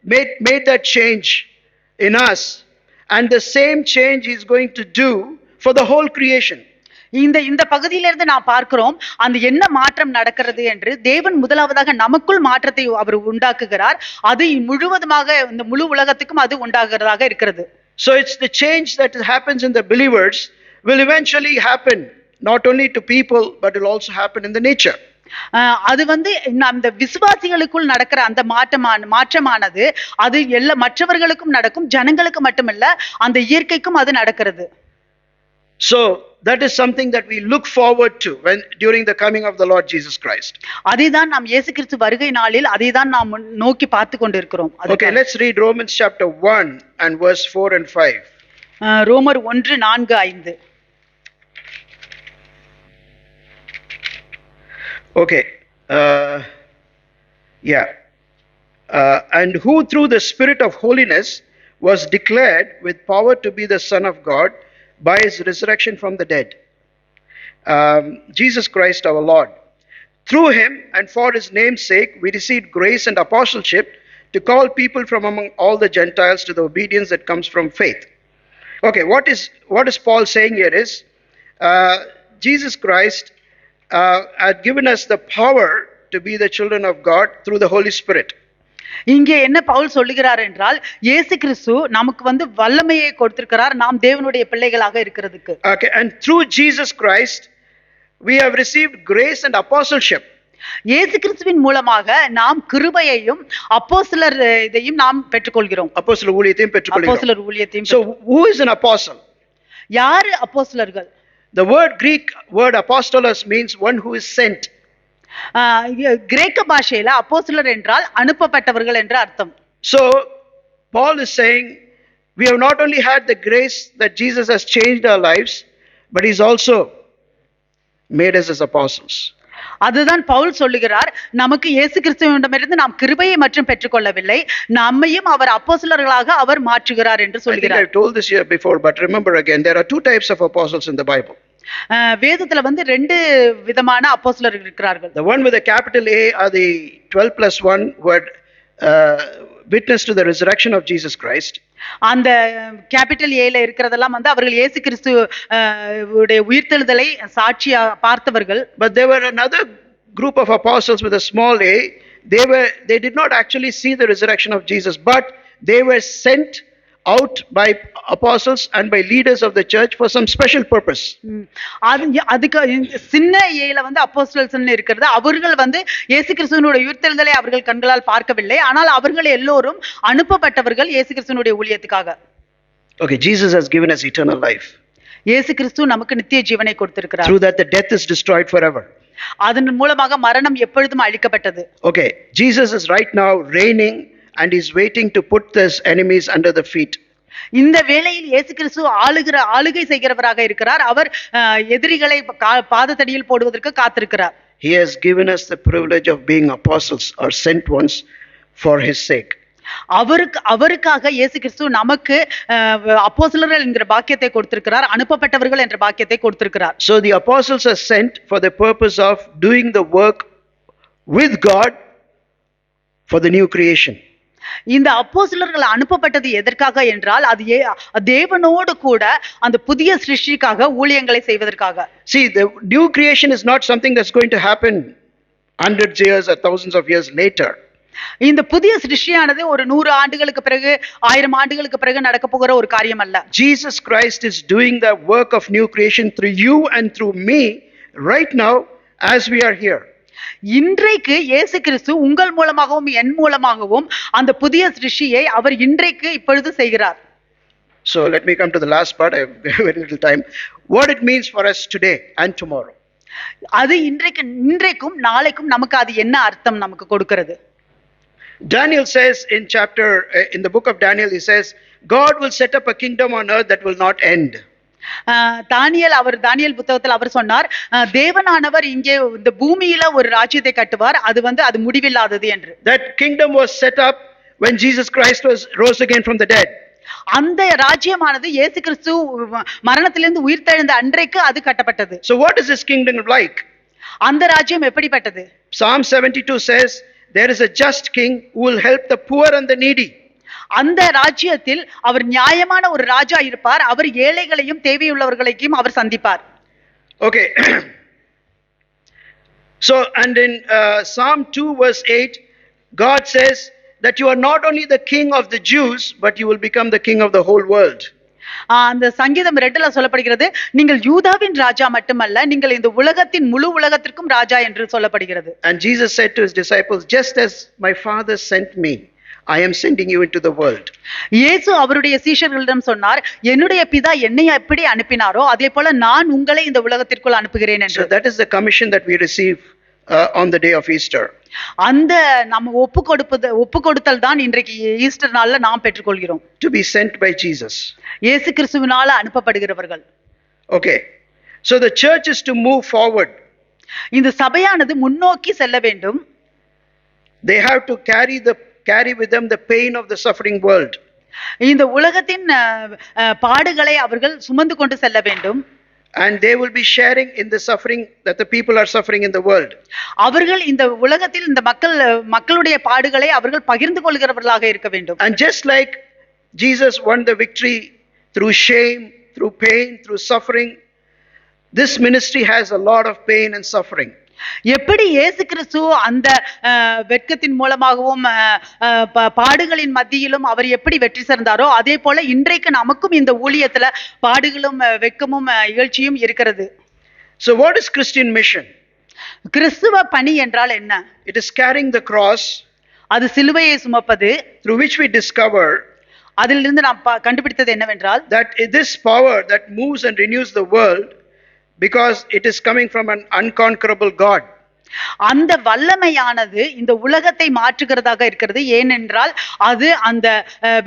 made that change in us, and the same change He's going to do for the whole creation. இந்த இந்த பகுதியிலிருந்து நாம் பார்க்கிறோம் அந்த என்ன மாற்றம் நடக்கிறது என்று. தேவன் முதலாவதாக நமக்குள் மாற்றத்தை அவர் உண்டாக்குகிறார். அது முழுவதுமாக இந்த முழு உலகத்துக்கும் அது உண்டாகிறதாக இருக்கிறது. So it's the change that happens in the believers will eventually happen not only to people but will also happen in the nature. அது வந்து அந்த விசுவாசிகளுக்குள் நடக்கிற அந்த மாற்றமானது அது எல்லா மற்றவர்களுக்கும் நடக்கும், ஜனங்களுக்கு மட்டுமல்ல அந்த இயற்கைக்கும் அது நடக்கிறது. So that is something that we look forward to when during the coming of the Lord Jesus Christ. அதைதான் நாம் இயேசு கிறிஸ்து வருகை நாளில் அதைதான் நாம் நோக்கி பார்த்து கொண்டிருக்கிறோம். Okay, let's read Romans chapter 1 and verse 4 and 5. ரோமர் 1:4-5. Okay, and who through the Spirit of holiness was declared with power to be the Son of God by His resurrection from the dead, Jesus Christ our Lord. Through Him and for His name's sake we received grace and apostleship to call people from among all the Gentiles to the obedience that comes from faith. Okay, what is Paul saying here is Jesus Christ had given us the power to be the children of God through the Holy Spirit. இங்கே என்ன பவுல் சொல்லுகிறார் என்றால் இயேசு கிறிஸ்து நமக்கு வந்து வல்லமையை கொடுத்திருக்கிறார் நாம் தேவனுடைய பிள்ளைகளாக இருக்கிறதுக்கு. Okay, and through Jesus Christ we have received grace and apostleship. இயேசு கிறிஸ்துவின் மூலமாக நாம் கிருபையையும் அப்போஸ்தலர் இதையும் நாம் பெற்றுக்கொள்கிறோம். அப்போஸ்தலர் ஊழியத்தையும் பெற்றுக்கொள்கிறோம். அப்போஸ்தலர் ஊழியத்தையும். So who is an apostle? யார் அப்போஸ்தலர்கள்? The Greek word apostolos means one who is sent. கிரேக்க பாஷையில அப்போஸ்தலர் என்றால் அனுப்பப்பட்டவர்கள் என்ற அர்த்தம். So Paul is saying we have not only had the grace that Jesus has changed our lives, but He's also made us as apostles. அதுதான் பவுல் சொல்லுகிறார், நமக்கு இயேசு கிறிஸ்துவிடமிருந்து நாம் கிருபையை மற்றும் பெற்றுக்கொள்ளவில்லை, நம்மையும் அவர் அப்போஸ்தலர்களாக அவர் மாற்றுகிறார் என்று சொல்கிறார். I told this here before, but remember again, there are two types of apostles in the Bible. வேதத்துல வந்து ரெண்டு விதமான அப்போஸ்தலர்கள் இருக்கிறார்கள். The one with a capital A are the 12+1 who had witnessed to the resurrection of Jesus Christ. அந்த capital ஏல இருக்கிறதெல்லாம் வந்து அவர்கள் இயேசு கிறிஸ்து உடைய உயிர்த்தெழுதலை சாட்சியா பார்த்தவர்கள். But there were another group of apostles with a small a. They did not actually see the resurrection of Jesus, but they were sent out by apostles and by leaders of the church for some special purpose. அதுக்கு சின்ன ஏல வந்து அப்போஸ்தலர்ஸ் இருக்கிறது. அவர்கள் வந்து இயேசு கிறிஸ்துவினுடைய உயிர்த்தெழுதலை அவர்கள் கண்களால் பார்க்கவில்லை, ஆனால் அவர்கள் எல்லோரும் அனுப்பப்பட்டவர்கள் இயேசு கிறிஸ்துவினுடைய ஊழியத்துக்காக. Okay, Jesus has given us eternal life. இயேசு கிறிஸ்து நமக்கு நித்திய ஜீவனை கொடுத்திருக்கிறார். Through that the death is destroyed forever. அதன் மூலமாக மரணம் எப்பொழுதும் அழிக்கப்பட்டது. Okay, Jesus is right now reigning and He's waiting to put His enemies under the feet. இந்த வேளையில் இயேசு கிறிஸ்து ஆளுகை செய்கிறவராக இருக்கிறார். அவர் எதிரிகளை பாதத்தடியில் போடுவதற்கு காத்திருக்கிறார். He has given us the privilege of being apostles or sent ones for His sake. அவருக்காக இயேசு கிறிஸ்து நமக்கு அப்போஸ்தலர்கள் என்கிற பாக்கியத்தை கொடுத்திருக்கிறார், அனுப்பப்பட்டவர்கள் என்ற பாக்கியத்தை கொடுத்திருக்கிறார். So the apostles are sent for the purpose of doing the work with God for the new creation. இந்த அப்போஸ்தலர்கள் அனுப்பப்பட்டது எதற்காக என்றால் அது தேவனோடு கூட அந்த புதிய சிருஷ்டிக்காக ஊழியங்களை செய்வதற்காக. See, the new creation is not something that's going to happen hundreds of years or thousands of years later. இந்த புதிய சிருஷ்டியானது ஒரு 100 ஆண்டுகளுக்கு பிறகு 1000 ஆண்டுகளுக்கு பிறகு நடக்க போகிற ஒரு காரியம் அல்ல. Jesus Christ is doing the work of new creation through you and through me right now as we are here. இன்றைக்கு இயேசு கிறிஸ்து உங்கள் மூலமாகவும் என் மூலமாகவும் அந்த புதிய சிருஷ்டியை அவர் இன்றைக்கு இப்பொழுது செய்கிறார். So let me come to the last part. I have very little time. What it means for us today and tomorrow. அது இன்றைக்கும் நாளைக்கும் நமக்கு அது என்ன அர்த்தம் நமக்கு கொடுக்கிறது? Daniel says in the book of Daniel, he says, God will set up a kingdom on earth that will not end. தானியேல் புத்தகத்தில் அவர் சொன்னார், தேவனானவர் இங்கே இந்த பூமியில ஒரு ராஜ்யத்தை கட்டுவார், அது முடிவில்லாதது என்று. That kingdom was set up when Jesus Christ rose again from the dead. அந்த ராஜ்யமானது இயேசு கிறிஸ்து மரணத்திலிருந்து உயிர்த்தெழுந்த அன்றைக்கு அது கட்டப்பட்டது. So what is this kingdom like? அந்த ராஜ்யம் எப்படிப்பட்டது? Psalm 72 says, there is a just king who will help the poor and the needy. அந்த ராஜ்யத்தில் அவர் நியாயமான ஒரு ராஜா இருப்பார், அவர் ஏழைகளையும் தேவையுள்ளவர்களையும் அவர் சந்திப்பார். Okay. So and in Psalm 2 verse 8, God says that you are not only the king of the Jews, but you will become the king of the whole world. அந்த சங்கீதம் 2ல சொல்லப்படுகிறது, நீங்கள் யூதாவின் ராஜா மட்டுமல்ல, நீங்கள் இந்த உலகத்தின் முழு உலகத்திற்கும் ராஜா என்று சொல்லப்படுகிறது. And Jesus said to his disciples, just as my father sent me, I am sending you into the world. இயேசு அவருடைய சீஷர்களிடம் சொன்னார், என்னுடைய பிதா என்னை எப்படி அனுப்பினாரோ அதே போல நான் உங்களை இந்த உலகத்திற்குள் அனுப்புகிறேன் என்று. So that is the commission that we receive on the day of Easter. அந்த நம்ம ஒப்பு கொடுத்தல் தான் இன்றைக்கு ஈஸ்டர் நாள்ல நாம் பெற்றுக்கொள்கிறோம். To be sent by Jesus. இயேசு கிறிஸ்துவினால அனுப்பப்படுகிறவர்கள். Okay. So the church is to move forward. இந்த சபையானது முன்னோக்கி செல்ல வேண்டும். They have to carry with them the pain of the suffering world. இந்த உலகத்தின் பாடுகளை அவர்கள் சுமந்து கொண்டு செல்ல வேண்டும். And they will be sharing in the suffering that the people are suffering in the world. அவர்கள் இந்த உலகத்தில் இந்த மக்களுடைய பாடுகளை அவர்கள் பகிர்ந்து கொள்கிறவர்களாக இருக்க வேண்டும். And just like Jesus won the victory through shame, through pain, through suffering, this ministry has a lot of pain and suffering. எப்படி இயேசு கிறிஸ்து அந்த வெட்கத்தின் மூலமாகவும் பாடுகளின் மத்தியிலும் அவர் எப்படி வெற்றி சிறந்தாரோ அதே போல இன்றைக்கு நமக்கும் இந்த ஊழியத்துல பாடுகளும் வெட்கமும் இகழ்ச்சியும் இருக்கிறது. So what is Christian mission? கிறிஸ்துவ பணி என்றால் என்ன? It is carrying the cross, அது சிலுவையை சுமப்பது, through which we discover அதிலிருந்து நாம் கண்டுபிடித்தது என்னவென்றால் that this power that moves and renews the world, because it is coming from an unconquerable God. அந்த வல்லமையானது இந்த உலகத்தை மாற்றுகிறதாக இருக்கிறது, ஏனென்றால் அது அந்த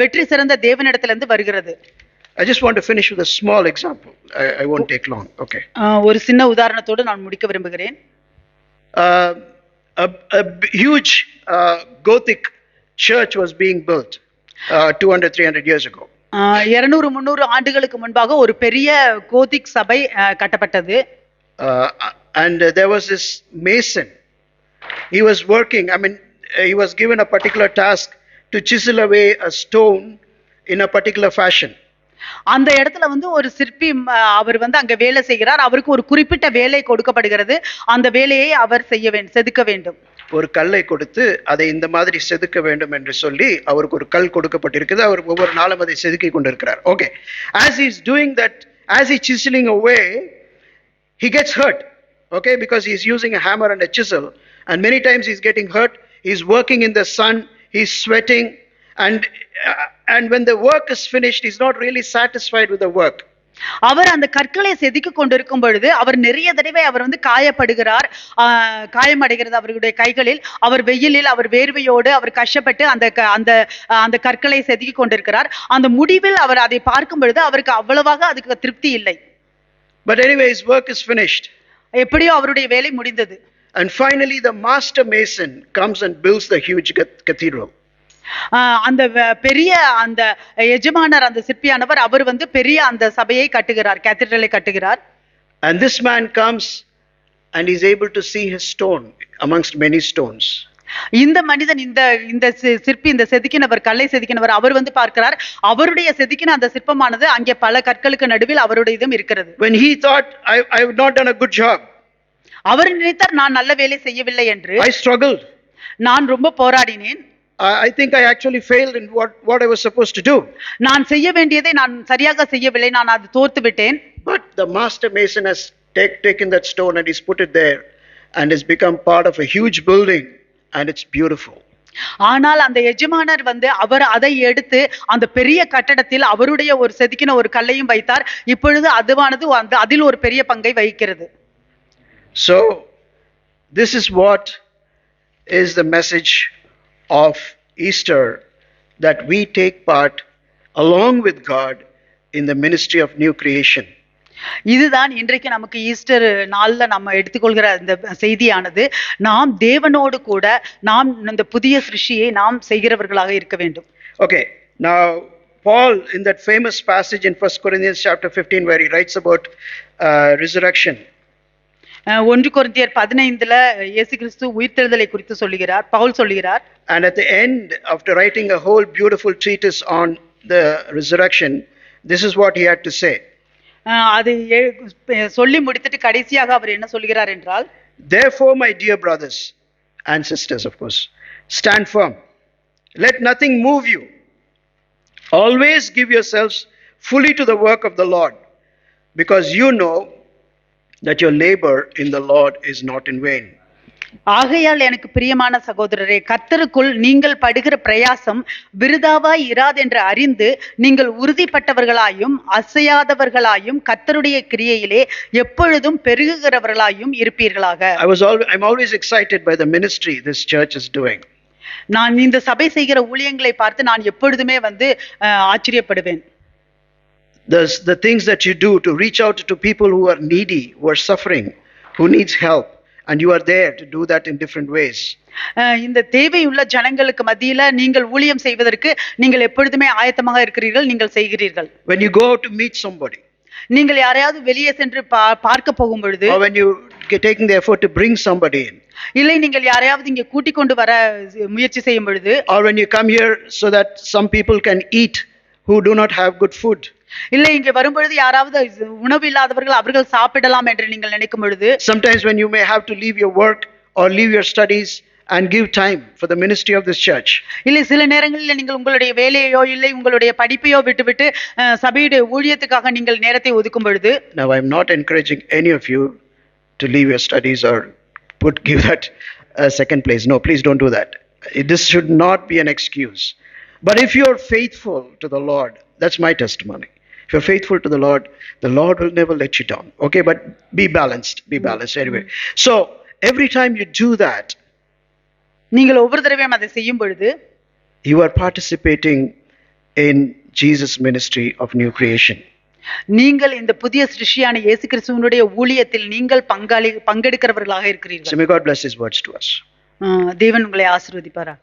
வெற்றி சிறந்த தேவனிடத்திலிருந்து வருகிறது. I just want to finish with a small example. I won't take long. Okay. ஒரு சின்ன உதாரணத்தோடு நான் முடிக்க விரும்புகிறேன். A huge Gothic church was being built 200-300 years ago. 200-300 ஆண்டுகளுக்கு முன்பாக ஒரு பெரிய கோதிக் சபை கட்டப்பட்டது. And there was this mason. He was working. He was given a particular task to chisel away a stone in a particular fashion. அந்த இடத்துல ஒரு சிற்பி அவர் அங்க வேலை செய்கிறார். அவருக்கு ஒரு குறிப்பிட்ட வேலை கொடுக்கப்படுகிறது. அந்த வேலையை அவர் செதுக்க வேண்டும். ஒரு கல்லை கொடுத்து அதை இந்த மாதிரி செதுக்க வேண்டும் என்று சொல்லி அவருக்கு ஒரு கல் கொடுக்கப்பட்டிருக்குது. அவர் ஒவ்வொரு நாளும் அதை செதுக்கி கொண்டிருக்கிறார். Okay. As he is doing that, as he chiseling away, he gets hurt. Okay, because he is using a hammer and a chisel, and many times he is getting hurt. He is working in the sun, he is sweating, and when the work is finished, he is not really satisfied with the work. அவர் அந்த கற்களை செதுக்கி கொண்டிருக்கும் பொழுது அவர் நிறைய தடவை அவர் காயப்படுகிறார், காயமடைகிறது அவருடைய கைகளில். அவர் வெயிலில் அவர் வேர்வையோடு அவர் கஷ்டப்பட்டு அந்த கற்களை செதுக்கி கொண்டிருக்கிறார். அந்த முடிவில் அவர் அதை பார்க்கும் பொழுது அவருக்கு அவ்வளவாக அதுக்கு திருப்தி இல்லை. But anyway, his work is finished. எப்படியோ அவருடைய வேலை முடிந்தது. And finally the master mason comes and builds the huge cathedral. அந்த பெரிய அந்த எஜமானர் அந்த சிற்பியானவர் அவர் பெரிய அந்த சபையை கட்டுகிறார், கேத்தீட்ரலை கட்டுகிறார். And this man comes and is able to see his stone amongst many stones. இந்த மனிதன் இந்த சிற்பி இந்த செதுக்கினவர் கல்லை செதுக்கினவர் அவர் பார்க்கிறார், அவருடைய செதுக்கின அந்த சிற்பமானது அங்கே பல கற்களுக்கு நடுவில் அவருடைய இதும் இருக்கிறது. When he thought I have not done a good job, அவர் நினைத்தார் நான் நல்ல வேலை செய்யவில்லை என்று. I struggled. நான் ரொம்ப போராடினேன். I think I actually failed in what I was supposed to do. நான் செய்ய வேண்டியதை நான் சரியாக செய்யவில்லை. நான் அது தோத்து விட்டேன். But the master mason has taken that stone and he's put it there and it's become part of a huge building and it's beautiful. ஆனால் அந்த எஜமானர் அவர் அதை எடுத்து அந்த பெரிய கட்டடத்தில் அவருடைய ஒரு செதுக்கின ஒரு கல்லையும் வைத்தார். இப்பொழுது அதுவானது அதில் ஒரு பெரிய பங்கை வகிக்கிறது. So this is what is the message of Easter, that we take part along with God in the ministry of new creation. இதுதான் இன்றைக்கு நமக்கு ஈஸ்டர் நாள்ல நம்ம எடுத்துக்கொள்கிற இந்த செய்தியானது, நாம் தேவனோடு கூட நாம் இந்த புதிய சிருஷ்டியை நாம் செய்கிறவர்களாக இருக்க வேண்டும். Okay, now Paul in that famous passage in 1 Corinthians chapter 15 where he writes about resurrection. 1 கொரிந்தியர் 15ல இயேசு கிறிஸ்து உயிர்த்தெழுதலை குறித்து சொல்லுகிறார், பவுல் சொல்லுகிறார். And at the end, after writing a whole beautiful treatise on the resurrection, this is what he had to say. அது சொல்லி முடித்துட்டு கடைசியாக அவர் என்ன சொல்கிறார் என்றால், Therefore, my dear brothers and sisters, of course, stand firm. Let nothing move you. Always give yourselves fully to the work of the Lord, because you know that your labor in the Lord is not in vain. ஆகையால் எனக்கு பிரியமான சகோதரரே, கர்த்தருக்குள் நீங்கள் படுகிற பிரயாசம் விருதாவாய் இராதென்று அறிந்து நீங்கள் உறுதிப்பட்டவர்களாயும் அசையாதவர்களாயும் கர்த்தருடைய கிரியையிலே எப்பொழுதும் பெருகுகிறவர்களாயும் இருப்பீர்களாக. I'm always excited by the ministry this church is doing. நான் இந்த சபை செய்கிற ஊழியங்களை பார்த்து நான் எப்பொழுதுமே ஆச்சரியப்படுவேன். The things that you do to reach out to people who are needy, who are suffering, who needs help, and you are there to do that in different ways. இந்த தேவையுள்ள ஜனங்களுக்கு மத்தியில நீங்கள் ஊழியம் செய்வதற்கு நீங்கள் எப்பொழுதுமே ஆயத்தமாக இருக்கிறீர்கள், நீங்கள் செய்கிறீர்கள். When you go out to meet somebody, நீங்கள் யாரையாவது வெளியே சென்று பார்க்க போகும் பொழுது, or when you taking the effort to bring somebody in, இல்லை நீங்கள் யாரையாவது இங்கே கூட்டிக் கொண்டு வர முயற்சி செய்யும் பொழுது, or when you come here so that some people can eat who do not have good food, இல்லை இங்கே வரும்பொழுது யாராவது உணவு இல்லாதவர்கள் அவர்கள் சாப்பிடலாம் என்று நீங்கள் நினைக்கும் பொழுது, sometimes when you may have to leave your work or leave your studies and give time for the ministry of this church. இல்லை சில நேரங்களில் நீங்கள் உங்களுடைய வேலையோ இல்லை உங்களுடைய படிப்பையோ விட்டுவிட்டு சபையுடைய ஊழியத்துக்காக நீங்கள் நேரத்தை ஒதுக்கும் பொழுது. Now I am not encouraging any of you to leave your studies or give that second place. No, please don't do that. This should not be an excuse. But if you are faithful to the Lord, that's my testimony. If you're faithful to the Lord will never let you down. Okay, but be balanced anyway. So every time you do that, நீங்கள் ஒவ்வொரு தடவையும் அதை செய்யும் பொழுது, you are participating in Jesus ministry of new creation. நீங்கள் இந்த புதிய சிருஷ்டியான இயேசு கிறிஸ்துவினுடைய ஊழியத்தில் நீங்கள் பங்கெடுக்கிறவர்களாக இருக்கிறீர்கள். So may God bless his words to us. தேவன் உங்களை ஆசீர்வதிப்பாராக.